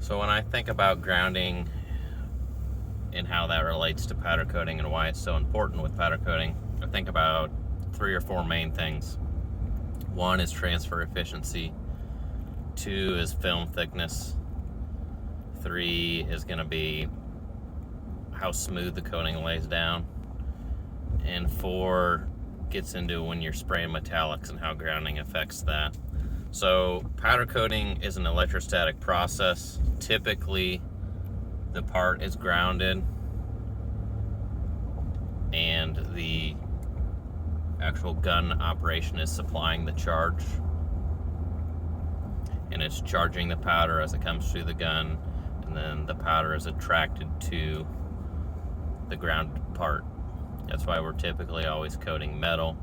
So when I think about grounding and how that relates to powder coating and why it's so important with powder coating, I think about 3 or 4 main things. 1 is transfer efficiency, 2 is film thickness, 3 is going to be how smooth the coating lays down, and 4 gets into when you're spraying metallics and how grounding affects that. So powder coating is an electrostatic process. Typically the part is grounded and the actual gun operation is supplying the charge, and it's charging the powder as it comes through the gun, and then the powder is attracted to the grounded part. That's why we're typically always coating metal.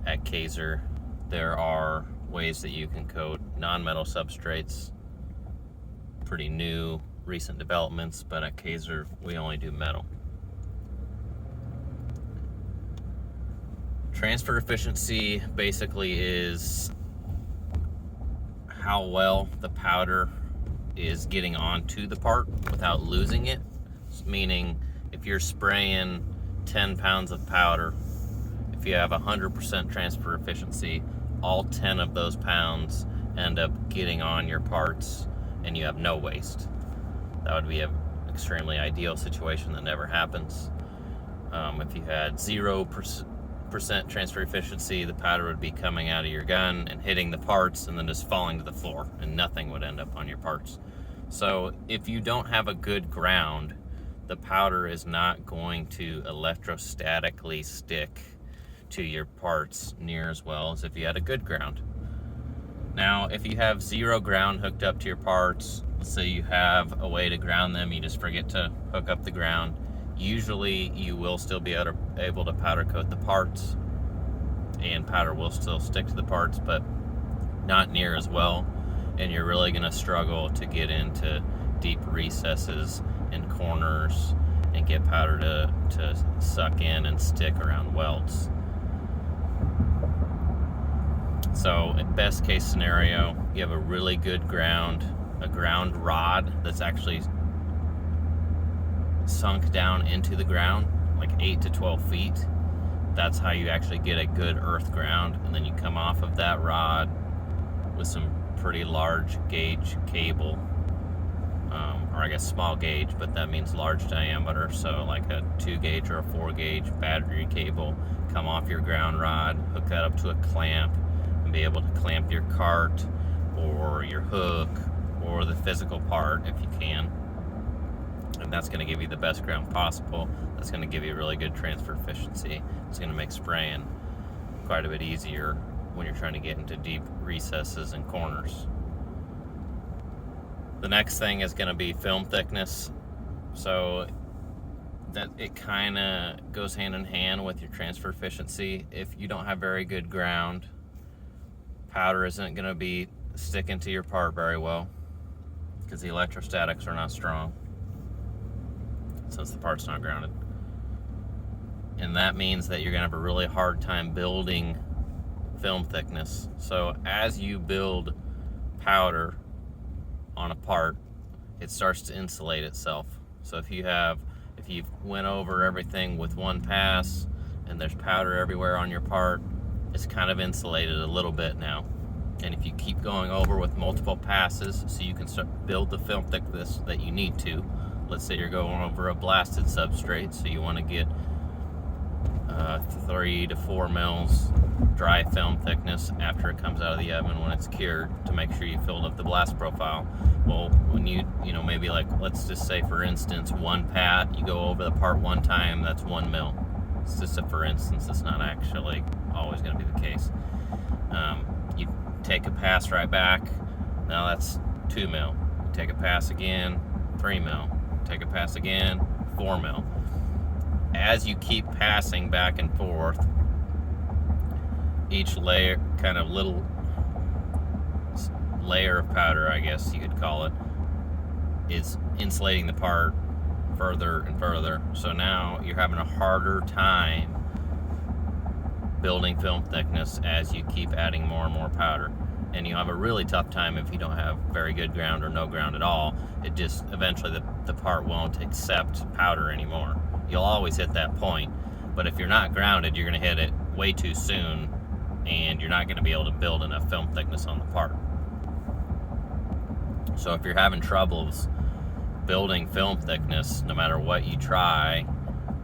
At Kaiser, there are ways that you can coat non-metal substrates, pretty new recent developments, but at Kaiser we only do metal. Transfer efficiency basically is how well the powder is getting onto the part without losing it. Meaning, if you're spraying 10 pounds of powder, if you have 100% transfer efficiency, all 10 of those pounds end up getting on your parts and you have no waste. That would be an extremely ideal situation that never happens. If you had 0% transfer efficiency, the powder would be coming out of your gun and hitting the parts and then just falling to the floor, and nothing would end up on your parts. So if you don't have a good ground, the powder is not going to electrostatically stick to your parts near as well as if you had a good ground. Now, if you have 0 ground hooked up to your parts, let's say you have a way to ground them, you just forget to hook up the ground, usually you will still be able to powder coat the parts, and powder will still stick to the parts, but not near as well, and you're really going to struggle to get into deep recesses and corners and get powder to suck in and stick around welds. So best case scenario, you have a really good ground, a ground rod that's actually sunk down into the ground, like 8 to 12 feet. That's how you actually get a good earth ground, and then you come off of that rod with some pretty large gauge cable, or I guess small gauge, but that means large diameter, so like a 2 gauge or a 4 gauge battery cable. Come off your ground rod, hook that up to a clamp, and be able to clamp your cart or your hook or the physical part if you can. And that's going to give you the best ground possible. That's going to give you really good transfer efficiency. It's going to make spraying quite a bit easier when you're trying to get into deep recesses and corners. The next thing is going to be film thickness. So that it kind of goes hand in hand with your transfer efficiency. If you don't have very good ground, powder isn't going to be sticking to your part very well because the electrostatics are not strong since the part's not grounded. And that means that you're going to have a really hard time building film thickness. So as you build powder on a part, it starts to insulate itself. So if you've went over everything with one pass and there's powder everywhere on your part, it's kind of insulated a little bit now. And if you keep going over with multiple passes, so you can start build the film thickness that you need to. Let's say you're going over a blasted substrate, so you want to get 3 to 4 mils dry film thickness after it comes out of the oven when it's cured, to make sure you filled up the blast profile. Well, when you maybe, like, let's just say for instance, one pat, you go over the part one time, that's 1 mil. It's just a for instance, it's not actually always going to be the case. You take a pass right back, now that's 2 mil. You take a pass again, 3 mil. Take a pass again, 4 mil. As you keep passing back and forth, each layer, kind of little layer of powder, I guess you could call it, is insulating the part further and further. So now you're having a harder time building film thickness as you keep adding more and more powder. and you'll have a really tough time if you don't have very good ground or no ground at all. It just, eventually the part won't accept powder anymore. You'll always hit that point, but if you're not grounded, you're going to hit it way too soon, and you're not going to be able to build enough film thickness on the part. So if you're having troubles building film thickness, no matter what you try,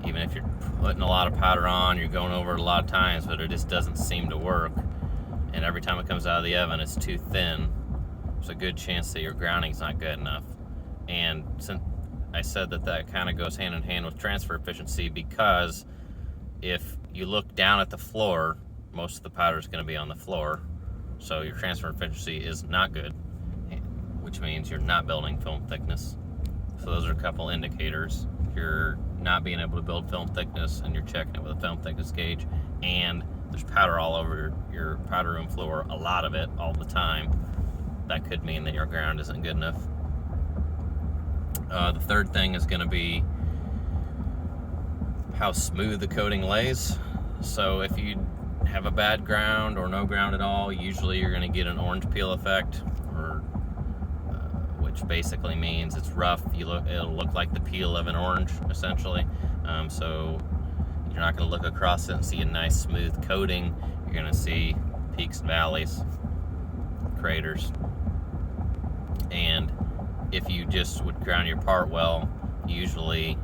even if you're putting a lot of powder on, you're going over it a lot of times, but it just doesn't seem to work, and every time it comes out of the oven it's too thin, there's a good chance that your grounding's not good enough. And since I said that kind of goes hand in hand with transfer efficiency, because if you look down at the floor, most of the powder is going to be on the floor, so your transfer efficiency is not good, which means you're not building film thickness. So those are a couple indicators. You're not being able to build film thickness, and you're checking it with a film thickness gauge, and there's powder all over your powder room floor, a lot of it all the time. That could mean that your ground isn't good enough. The third thing is going to be how smooth the coating lays. So if you have a bad ground or no ground at all, usually you're going to get an orange peel effect, which basically means it's rough. It'll look like the peel of an orange, essentially. So you're not going to look across it and see a nice smooth coating. You're going to see peaks and valleys, craters. And if you just would ground your part well, usually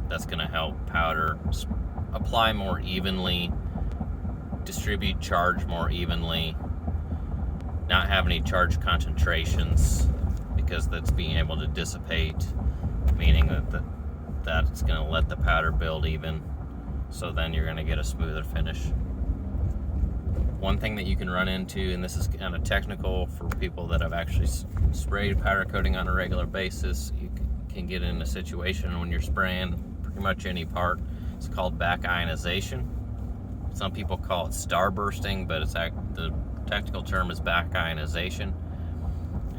that's going to help powder apply more evenly, distribute charge more evenly, not have any charge concentrations, because that's being able to dissipate, meaning that it's going to let the powder build even, so then you're going to get a smoother finish. One thing that you can run into, and this is kind of technical for people that have actually sprayed powder coating on a regular basis, you can get in a situation when you're spraying pretty much any part. It's called back ionization. Some people call it starbursting, but the technical term is back ionization.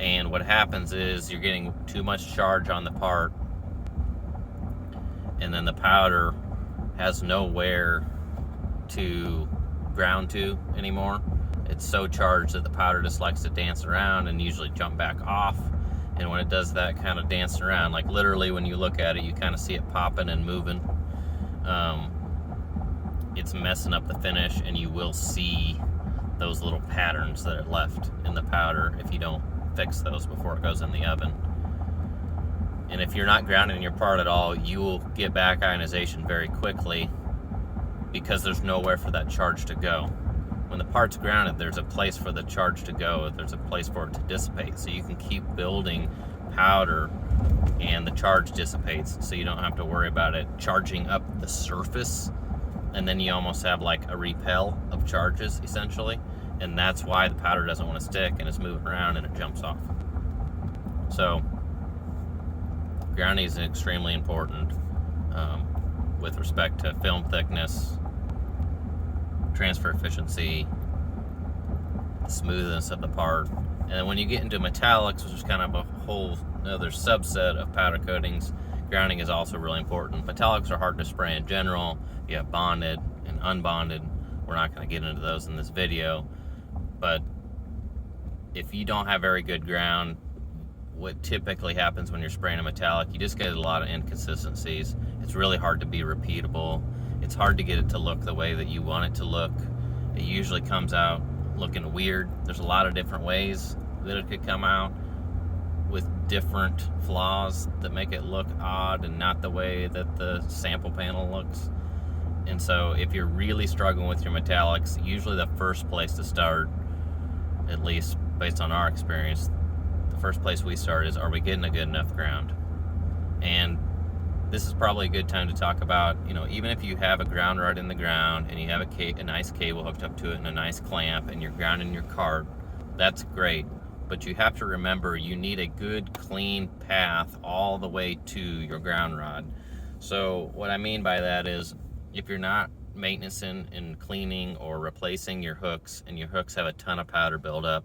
And what happens is you're getting too much charge on the part, and then the powder has nowhere to ground to anymore. It's so charged that the powder just likes to dance around and usually jump back off. And when it does that kind of dancing around, like literally when you look at it, you kind of see it popping and moving. It's messing up the finish, and you will see those little patterns that are left in the powder if you don't fix those before it goes in the oven. And if you're not grounding your part at all, you will get back ionization very quickly, because there's nowhere for that charge to go. When the part's grounded, there's a place for the charge to go, there's a place for it to dissipate, so you can keep building powder and the charge dissipates, so you don't have to worry about it charging up the surface, and then you almost have like a repel of charges essentially, and that's why the powder doesn't want to stick, and it's moving around and it jumps off. So grounding is extremely important with respect to film thickness, transfer efficiency, smoothness of the part. And then when you get into metallics, which is kind of a whole other subset of powder coatings, grounding is also really important. Metallics are hard to spray in general. You have bonded and unbonded. We're not going to get into those in this video, but if you don't have very good ground, what typically happens when you're spraying a metallic, you just get a lot of inconsistencies. It's really hard to be repeatable. It's hard to get it to look the way that you want it to look. It usually comes out looking weird. There's a lot of different ways that it could come out, with different flaws that make it look odd and not the way that the sample panel looks. And so if you're really struggling with your metallics, usually the first place to start, at least based on our experience, the first place we start is, are we getting a good enough ground? And this is probably a good time to talk about, even if you have a ground rod in the ground and you have a nice cable hooked up to it and a nice clamp, and you're grounding your cart, that's great. But you have to remember, you need a good, clean path all the way to your ground rod. So what I mean by that is, if you're not maintaining and cleaning or replacing your hooks, and your hooks have a ton of powder buildup,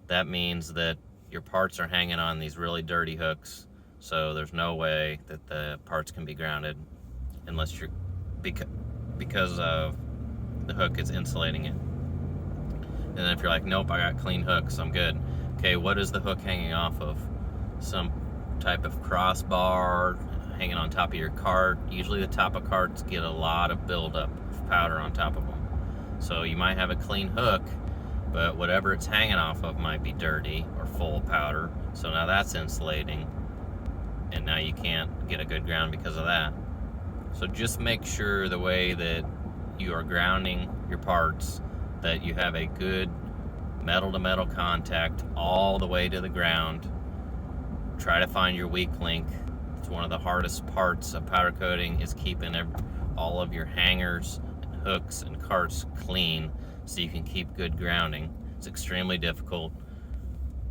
that means that your parts are hanging on these really dirty hooks. So there's no way that the parts can be grounded unless because of the hook is insulating it. And then if you're like, nope, I got clean hooks, I'm good. Okay, what is the hook hanging off of? Some type of crossbar hanging on top of your cart. Usually the top of carts get a lot of buildup of powder on top of them. So you might have a clean hook, but whatever it's hanging off of might be dirty or full of powder. So now that's insulating, and now you can't get a good ground because of that. So just make sure the way that you are grounding your parts, that you have a good metal to metal contact all the way to the ground. Try to find your weak link. It's one of the hardest parts of powder coating, is keeping all of your hangers and hooks and carts clean so you can keep good grounding. It's extremely difficult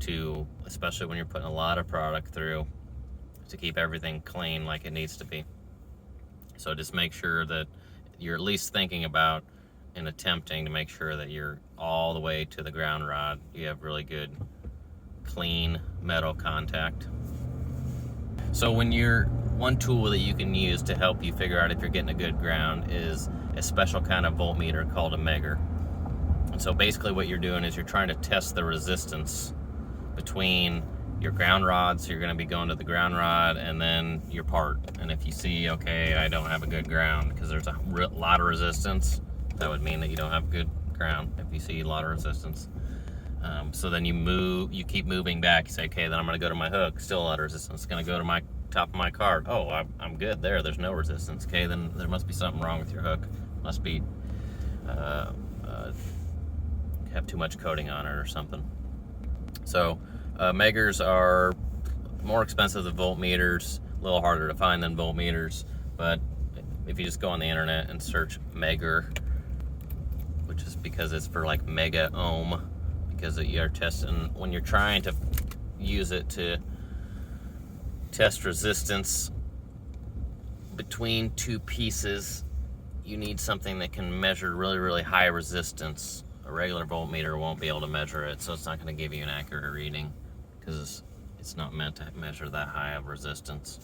to, especially when you're putting a lot of product through, to keep everything clean like it needs to be. So just make sure that you're at least thinking about and attempting to make sure that you're all the way to the ground rod. You have really good, clean metal contact. So one tool that you can use to help you figure out if you're getting a good ground is a special kind of voltmeter called a megger. And so basically what you're doing is you're trying to test the resistance between your ground rod, so you're going to be going to the ground rod, and then your part. And if you see, okay, I don't have a good ground because there's a lot of resistance, that would mean that you don't have good ground. If you see a lot of resistance, so then you keep moving back. You say, okay, then I'm going to go to my hook, still a lot of resistance. It's going to go to my top of my cart. Oh, I'm good there. There's no resistance. Okay, then there must be something wrong with your hook. Must be have too much coating on it or something. So meggers are more expensive than voltmeters, a little harder to find than voltmeters, but if you just go on the internet and search megger, which is because it's for like mega ohm, because you're testing, when you're trying to use it to test resistance between two pieces, you need something that can measure really, really high resistance. A regular voltmeter won't be able to measure it, so it's not going to give you an accurate reading because it's not meant to measure that high of resistance.